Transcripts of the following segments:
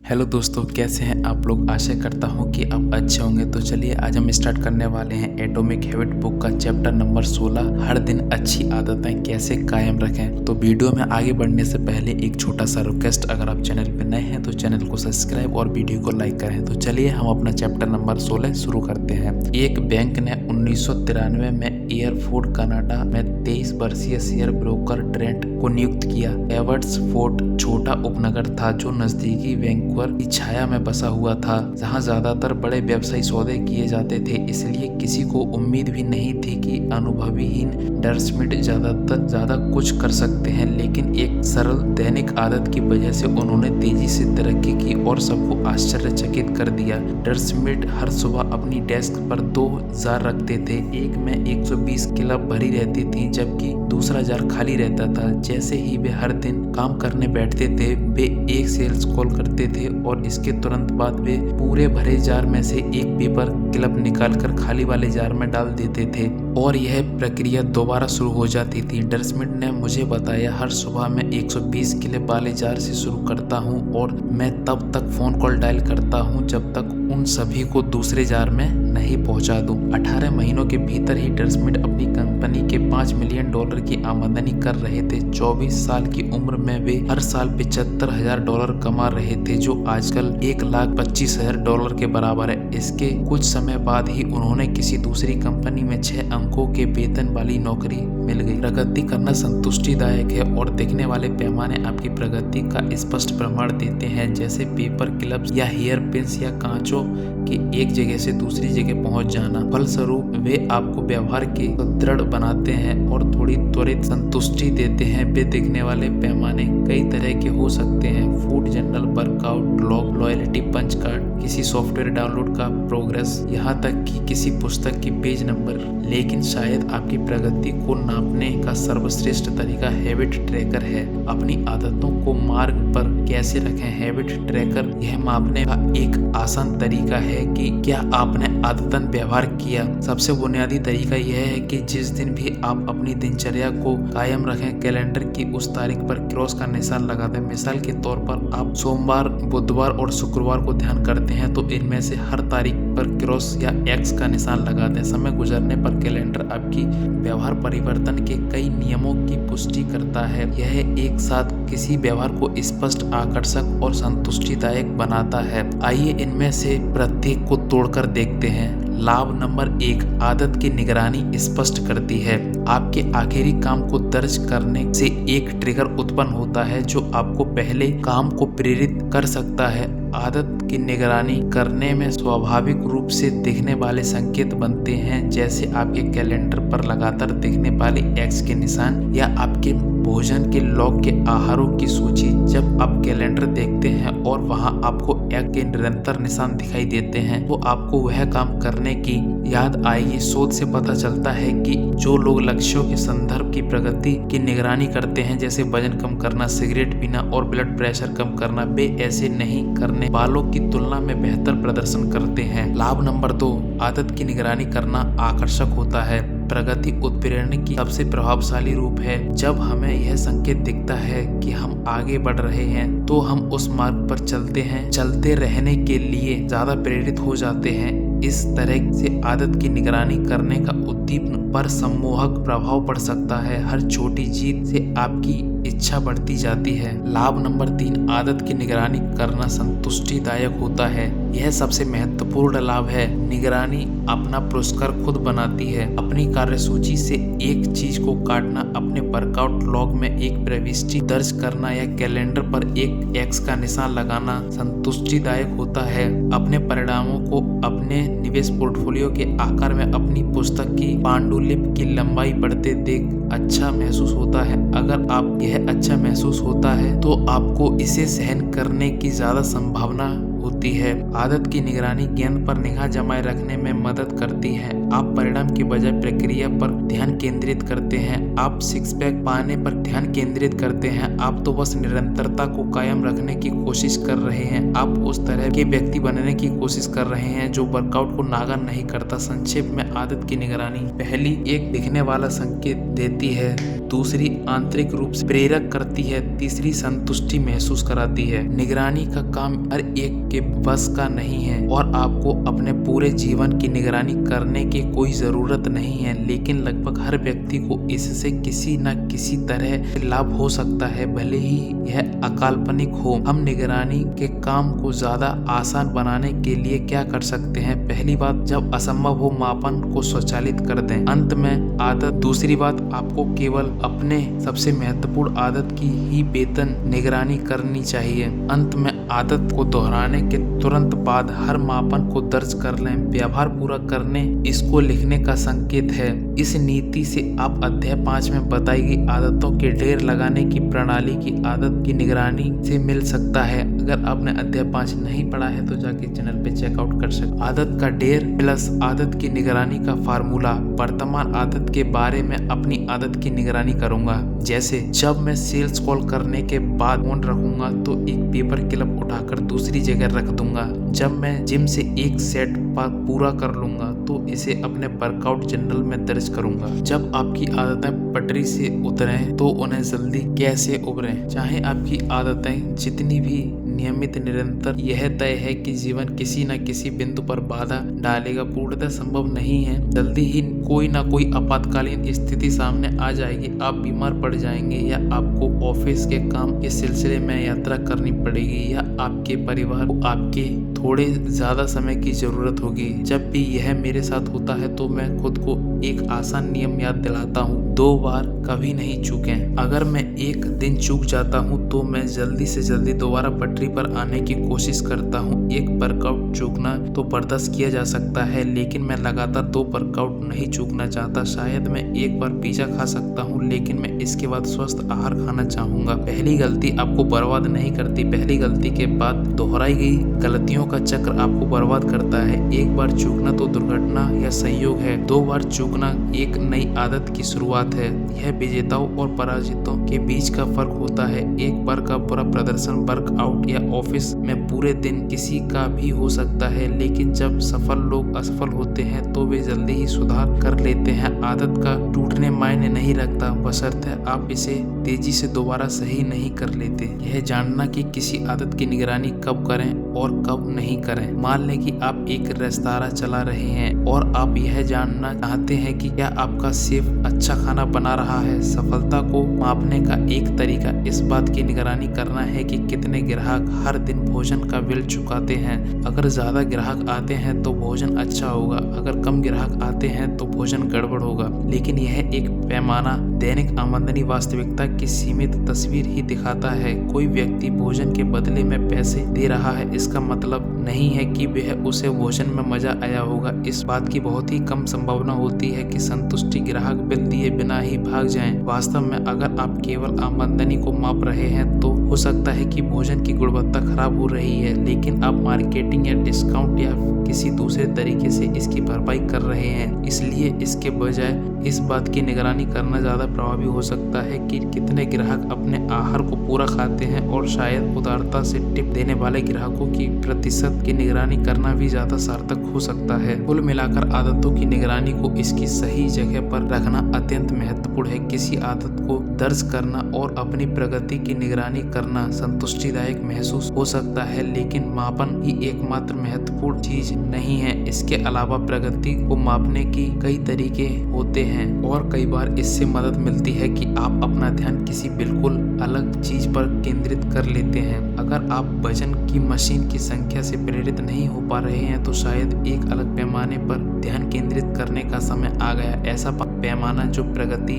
Hello दोस्तों, कैसे हैं आप लोग। आशा करता हूं कि आप अच्छे होंगे। तो चलिए आज हम स्टार्ट करने वाले हैं एटॉमिक हैबिट बुक का चैप्टर नंबर 16, हर दिन अच्छी आदतें कैसे कायम रखें। तो वीडियो में आगे बढ़ने से पहले एक छोटा सा रिक्वेस्ट, अगर आप चैनल पर नए हैं तो चैनल को सब्सक्राइब और वीडियो को लाइक करें। तो चलिए हम अपना चैप्टर नंबर 16 शुरू करते हैं। एक बैंक ने 1993 में एयरफोर्ड कनाडा में 23 वर्षीय शेयर ब्रोकर ट्रेंट को नियुक्त किया। एबर्ट्सफोर्ड छोटा उपनगर था जो नजदीकी वैंकूवर की छाया में बसा हुआ था, जहां ज्यादातर बड़े व्यवसायी सौदे किए जाते थे। इसलिए किसी को उम्मीद भी नहीं थी कि अनुभवीहीन डर्समिट ज्यादा कुछ कर सकते हैं, लेकिन एक सरल दैनिक आदत की वजह से उन्होंने तेजी से तरक्की की और सबको आश्चर्यचकित कर दिया। डर्समिट हर सुबह अपनी डेस्क पर 2 जार रखते थे। एक में 120 क्लब भरी रहती थी जबकि दूसरा जार खाली रहता था। जैसे ही वे हर दिन काम करने बैठते थे, वे एक सेल्स कॉल करते थे और इसके तुरंत बाद वे पूरे भरे जार में से एक पेपर क्लब निकालकर खाली वाले जार में डाल देते थे और यह प्रक्रिया दोबारा शुरू हो जाती थी। डर्समिट ने मुझे बताया, हर सुबह मैं 120 क्लब वाले जार से शुरू करता हूं और मैं तब तक फोन कॉल डायल करता हूं जब तक उन सभी को दूसरे जार में नहीं पहुंचा दूं। 18 महीनों के भीतर ही डर्समिट अपनी कंपनी के $5 मिलियन की आमदनी कर रहे थे। 24 साल की उम्र में वे हर साल $75,000 कमा रहे थे, जो आजकल $1,25,000 के बराबर है। इसके कुछ समय बाद ही उन्होंने किसी दूसरी कंपनी में 6 अंकों के वेतन वाली नौकरी मिल गई। प्रगति करना संतुष्टिदायक है और दिखने वाले पैमाने आपकी प्रगति का स्पष्ट प्रमाण देते हैं, जैसे पेपर क्लब्स या हेयर पिन्स या कांचों के एक जगह से दूसरी जगह पहुंच जाना। फलस्वरूप वे आपको व्यवहार के सुदृढ़ बनाते हैं और थोड़ी त्वरित संतुष्टि देते हैं। वे दिखने वाले पैमाने कई तरह के हो सकते हैं: food journal, workout log, loyalty punch card, किसी सॉफ्टवेयर डाउनलोड का प्रोग्रेस, यहाँ तक कि किसी पुस्तक की पेज नंबर। लेकिन शायद आपकी प्रगति को नापने का सर्वश्रेष्ठ तरीका हैबिट ट्रैकर है। अपनी आदतों को मार्ग पर कैसे रखें। हैबिट ट्रैकर यह मापने का एक आसान तरीका है कि क्या आपने आदतन व्यवहार किया। सबसे बुनियादी तरीका यह है कि जिस दिन भी आप अपनी दिनचर्या को कायम रखें, कैलेंडर की उस तारीख पर क्रॉस का निशान लगा दें। मिसाल के तौर पर आप सोमवार, बुधवार और शुक्रवार को ध्यान करते हैं तो इनमें से हर तारीख पर क्रॉस या एक्स का निशान लगा दें। समय गुजरने पर कैलेंडर आपकी व्यवहार परिवर्तन के कई नियमों की पुष्टि करता है। यह एक साथ किसी व्यवहार को स्पष्ट, आकर्षक और संतुष्टिदायक बनाता है। आइए इनमें से प्रत्येक को तोड़कर देखते हैं। लाभ नंबर 1, आदत की निगरानी स्पष्ट करती है। आपके आखिरी काम को दर्ज करने से एक ट्रिगर उत्पन्न होता है जो आपको पहले काम को प्रेरित कर सकता है। आदत की निगरानी करने में स्वाभाविक रूप से दिखने वाले संकेत बनते हैं, जैसे आपके कैलेंडर पर लगातार दिखने वाले एक्स के निशान या आपके भोजन के लॉग के आहारों की सूची। जब आप कैलेंडर देखते हैं और वहां आपको एक्स के निरंतर निशान दिखाई देते हैं, तो आपको वह काम करने की याद आएगी। शोध से पता चलता है कि जो लोग लक्ष्यों के संदर्भ की प्रगति की निगरानी करते हैं, जैसे वजन कम करना, सिगरेट पीना और ब्लड प्रेशर कम करना, वे ऐसे नहीं करने वालों की तुलना में बेहतर प्रदर्शन करते हैं। लाभ नंबर 2, आदत की निगरानी करना आकर्षक होता है। प्रगति उत्प्रेरण की सबसे प्रभावशाली रूप है। जब हमें यह संकेत दिखता है कि हम आगे बढ़ रहे हैं, तो हम उस मार्ग पर चलते रहने के लिए ज्यादा प्रेरित हो जाते हैं। इस तरह से आदत की निगरानी करने का उद्दीपन पर सम्मोहक प्रभाव पड़ सकता है। हर छोटी जीत से आपकी इच्छा बढ़ती जाती है। लाभ नंबर 3, आदत की निगरानी करना संतुष्टिदायक होता है। यह सबसे महत्वपूर्ण लाभ है। निगरानी अपना पुरस्कार खुद बनाती है। अपनी कार्यसूची से एक चीज को काटना, अपने वर्कआउट लॉग में एक प्रविष्टि दर्ज करना या कैलेंडर पर एक एक्स का निशान लगाना संतुष्टिदायक होता है। अपने परिणामों को अपने निवेश पोर्टफोलियो के आकार में अपनी पुस्तक की पांडुलिपि की लंबाई बढ़ते देख अच्छा महसूस होता है। अगर आप यह अच्छा महसूस होता है तो आपको इसे सहन करने की ज्यादा संभावना होती है। आदत की निगरानी ज्ञान पर निगाह जमाए रखने में मदद करती है। आप परिणाम की बजाय प्रक्रिया पर ध्यान केंद्रित करते हैं। आप सिक्स पैक पाने पर ध्यान केंद्रित करते हैं। आप तो बस निरंतरता को कायम रखने की कोशिश कर रहे हैं। आप उस तरह के व्यक्ति बनने की कोशिश कर रहे हैं जो वर्कआउट को नागा नहीं करता। संक्षेप में आदत की निगरानी पहली एक दिखने वाला संकेत देती है, दूसरी आंतरिक रूप से प्रेरक करती है, तीसरी संतुष्टि महसूस कराती है। निगरानी का काम हर एक के बस का नहीं है और आपको अपने पूरे जीवन की निगरानी करने की कोई जरूरत नहीं है, लेकिन लगभग हर व्यक्ति को इससे किसी न किसी तरह लाभ हो सकता है, भले ही यह अकाल्पनिक हो। हम निगरानी के काम को ज्यादा आसान बनाने के लिए क्या कर सकते हैं? पहली बात, जब असंभव हो मापन को स्वचालित कर दें। अंत में आदत। दूसरी बात, आपको केवल अपने सबसे महत्वपूर्ण आदत की ही वेतन निगरानी करनी चाहिए। अंत में आदत को दोहराने के तुरंत बाद हर मापन को दर्ज कर लें। व्यवहार पूरा करने इसको लिखने का संकेत है। इस नीति से आप अध्याय 5 में बताई गई आदतों के ढेर लगाने की प्रणाली की आदत की निगरानी से मिल सकता है। अगर आपने अध्याय 5 नहीं पढ़ा है तो जाके चैनल पे चेकआउट कर सकते। आदत का ढेर प्लस आदत की निगरानी का फार्मूला। वर्तमान आदत के बारे में अपनी आदत की निगरानी करूंगा। जैसे जब मैं सेल्स कॉल करने के बाद फोन रखूंगा तो एक पेपर क्लिप उठाकर दूसरी जगह रख दूंगा। जब मैं जिम से एक सेट पूरा कर लूंगा तो इसे अपने वर्कआउट जर्नल में दर्ज करूंगा। जब आपकी आदतें पटरी से उतरें तो उन्हें जल्दी कैसे उभरें। चाहे आपकी आदतें जितनी भी नियमित निरंतर, यह तय है कि जीवन किसी न किसी बिंदु पर बाधा डालेगा। पूर्णतः संभव नहीं है। जल्दी ही कोई ना कोई आपातकालीन स्थिति सामने आ जाएगी। आप बीमार पड़ जाएंगे या आपको ऑफिस के काम के सिलसिले में यात्रा करनी पड़ेगी या आपके परिवार को आपके थोड़े ज्यादा समय की जरूरत होगी। जब भी यह मेरे साथ होता है तो मैं खुद को एक आसान नियम याद दिलाता हूँ, 2 बार कभी नहीं चूकें। अगर मैं एक दिन चूक जाता हूँ तो मैं जल्दी से जल्दी दोबारा पटरी पर आने की कोशिश करता हूँ। एक वर्कआउट चूकना तो बर्दाश्त किया जा सकता है, लेकिन मैं लगातार 2 वर्कआउट नहीं चूकना चाहता। शायद मैं एक बार पिज्जा खा सकता हूँ, लेकिन मैं इसके बाद स्वस्थ आहार खाना चाहूंगा। पहली गलती आपको बर्बाद नहीं करती, पहली गलती के बाद दोहराई गई गलतियों का चक्र आपको बर्बाद करता है। एक बार चूकना तो दुर्घटना या संयोग है, 2 बार चूकना एक नई आदत की शुरुआत है। यह विजेताओं और पराजितों के बीच का फर्क होता है। एक बार का बुरा प्रदर्शन वर्कआउट या ऑफिस में पूरे दिन किसी का भी हो सकता है, लेकिन जब सफल लोग असफल होते हैं तो वे जल्दी ही सुधार कर लेते हैं। आदत का टूटने मायने नहीं रखता, बशर्ते आप इसे तेजी से दोबारा सही नहीं कर लेते। यह जानना कि किसी आदत की निगरानी कब करें और कब नहीं करें। मान लें कि आप एक रेस्तरां चला रहे हैं और आप यह जानना चाहते हैं कि क्या आपका शेफ अच्छा खाना बना रहा है। सफलता को मापने का एक तरीका इस बात की निगरानी करना है कि कितने ग्राहक हर दिन भोजन का बिल चुकाते हैं। अगर ज्यादा ग्राहक आते हैं तो भोजन अच्छा होगा, अगर कम ग्राहक आते हैं तो भोजन गड़बड़ होगा। लेकिन यह एक पैमाना दैनिक आमदनी वास्तविकता की सीमित तस्वीर ही दिखाता है। कोई व्यक्ति भोजन के बदले में पैसे दे रहा है, इसका मतलब नहीं है कि वह उसे भोजन में मजा आया होगा। इस बात की बहुत ही कम संभावना होती है कि संतुष्टि ग्राहक बिल दिए बिना ही भाग जाएं। वास्तव में अगर आप केवल आमदनी को माप रहे हैं तो हो सकता है कि भोजन की गुणवत्ता खराब हो रही है, लेकिन आप मार्केटिंग या डिस्काउंट या किसी दूसरे तरीके से इसकी भरपाई कर रहे हैं। इसलिए इसके बजाय इस बात की निगरानी करना ज्यादा प्रभावी हो सकता है कि कितने ग्राहक अपने आहार को पूरा खाते हैं, और शायद उदारता से टिप देने वाले ग्राहकों की प्रतिशत की निगरानी करना भी ज्यादा सार्थक हो सकता है। कुल मिलाकर आदतों की निगरानी को इसकी सही जगह पर रखना अत्यंत महत्वपूर्ण है। किसी आदत को दर्ज करना और अपनी प्रगति की निगरानी करना संतुष्टिदायक महसूस हो सकता है, लेकिन मापन ही एकमात्र महत्वपूर्ण चीज नहीं है। इसके अलावा प्रगति को मापने की कई तरीके होते हैं और कई बार इससे मदद मिलती है कि आप अपना ध्यान किसी बिल्कुल अलग चीज पर केंद्रित कर लेते हैं। अगर आप वजन की मशीन की संख्या से प्रेरित नहीं हो पा रहे हैं तो शायद एक अलग पैमाने पर ध्यान केंद्रित करने का समय आ गया। ऐसा पैमाना जो प्रगति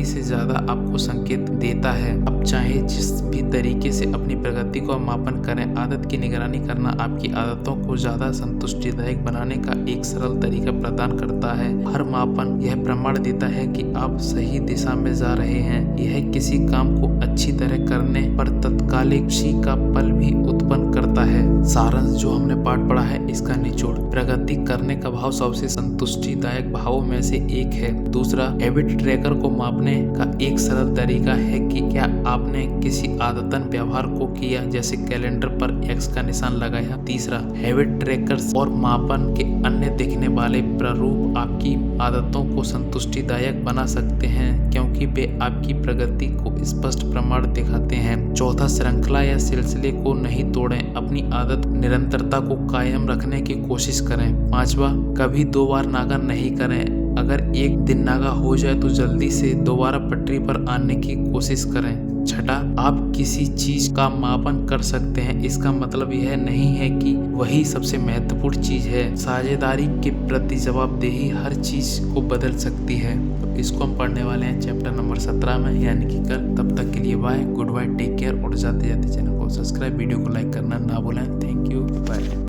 से ज्यादा आपको संकेत देता है। आप चाहे जिस भी तरीके से अपनी प्रगति को मापन करें, आदत की निगरानी करना आपकी आदतों को ज्यादा संतुष्टिदायक बनाने का एक सरल तरीका प्रदान करता है। हर मापन यह प्रमाण देता है कि आप सही दिशा में जा रहे हैं। यह किसी काम को अच्छी तरह करने पर तत्कालिक खुशी का पल भी उत्पन्न करता है। सारांश जो हमने पाठ पढ़ा है, इसका निचोड़: प्रगति करने का भाव सबसे संतुष्टिदायक भावों में से एक है। दूसरा, हैबिट ट्रैकर को मापने का एक सरल तरीका है कि क्या आपने किसी आदतन व्यवहार को किया, जैसे कैलेंडर पर एक्स का निशान लगाया। तीसरा, हैबिट ट्रैकर्स और मापन के अन्य दिखने वाले प्रारूप आपकी आदतों को संतुष्टिदायक बना सकते हैं, क्योंकि वे आपकी प्रगति को स्पष्ट प्रमाण दिखाते हैं। चौथा, श्रृंखला या सिलसिले को नहीं तोड़ें, अपनी आदत निरंतरता को कायम रखने की कोशिश करें। पांचवा, कभी 2 बार नागा नहीं करें। अगर एक दिन नागा हो जाए तो जल्दी से दोबारा पटरी पर आने की कोशिश करें। छठा, आप किसी चीज का मापन कर सकते हैं, इसका मतलब यह नहीं है कि वही सबसे महत्वपूर्ण चीज है। साझेदारी के प्रति जवाबदेही हर चीज को बदल सकती है। तो इसको हम पढ़ने वाले हैं चैप्टर नंबर 17 में, यानी कि कल। तब तक के लिए bye, goodbye, take care. और जाते जाते चैनल को सब्सक्राइब, वीडियो को लाइक करना ना भूलें। Thank you, bye.